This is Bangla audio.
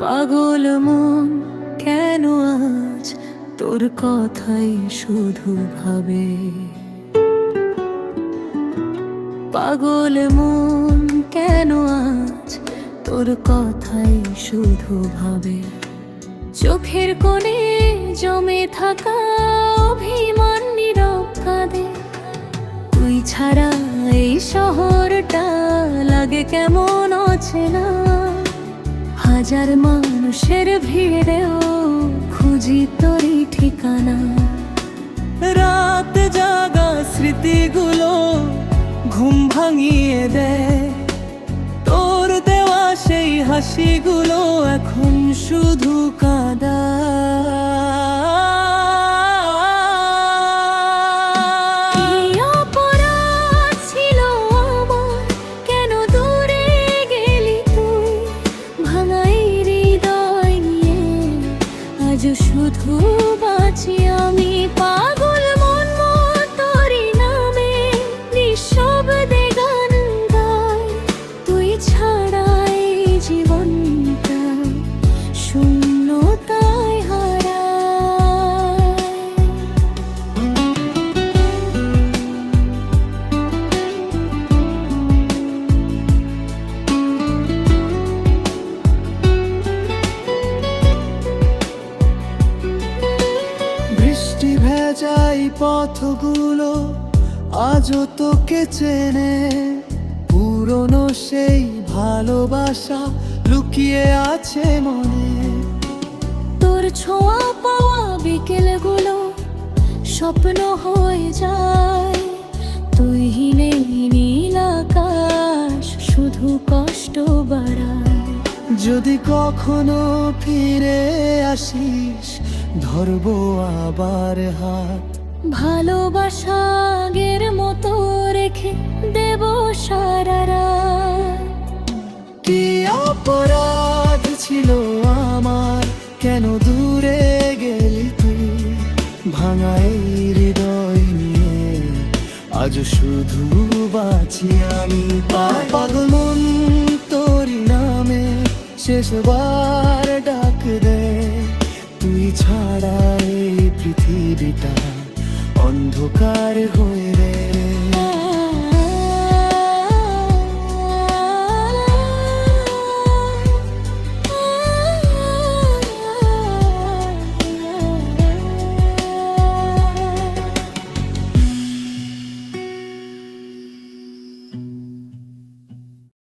পাগল মন কেন আজ তোর কথাই শুধু ভাবে। পাগল মন কেন আজ তোর কথাই শুধু ভাবে। চোখের কোণে জমে থাকা অভিমান নীরব কাঁদে। তুই ছাড়া এই শহরটা লাগে কেমন অচেনা। হাজার মানুষের ভিড়েও খুঁজি তোরই ঠিকানা। রাত জাগা স্মৃতিগুলো ঘুম ভাঙিয়ে দেয়। তোর দেওয়া সেই হাসিগুলো এখন শুধু কাঁদা। শুধু বাঁচি আমি পাগল মন তোরই নামে নিঃশব্দে গান গায়। তুই ছাড়া এই জীবনটা শূন্যতায় হারায়। বৃষ্টি ভেজাই পথগুলো আজও তোকে চেনে। পুরনো সেই ভালোবাসা লুকিয়ে আছে মনে। তোর ছোঁয়া পাওয়া বিকেলগুলো স্বপ্ন হয়ে যায়। তুই নেই নীল আকাশ শুধু কষ্ট বাড়ায়। যদি কখনো ফিরে আসিস ধরবো আবার হাত। ভালোবাসা আগের মতো রেখে দেব সারা রাত। কি অপরাধ ছিল আমার, কেন দূরে গেলি তুই? ভাঙা এই হৃদয় নিয়ে আজ শুধু বাঁচি আমি। পাগল মন তোরই নামে শেষবার ডাক দে। তুই ছাড়া এই পৃথিবীটা অন্ধকার হয়ে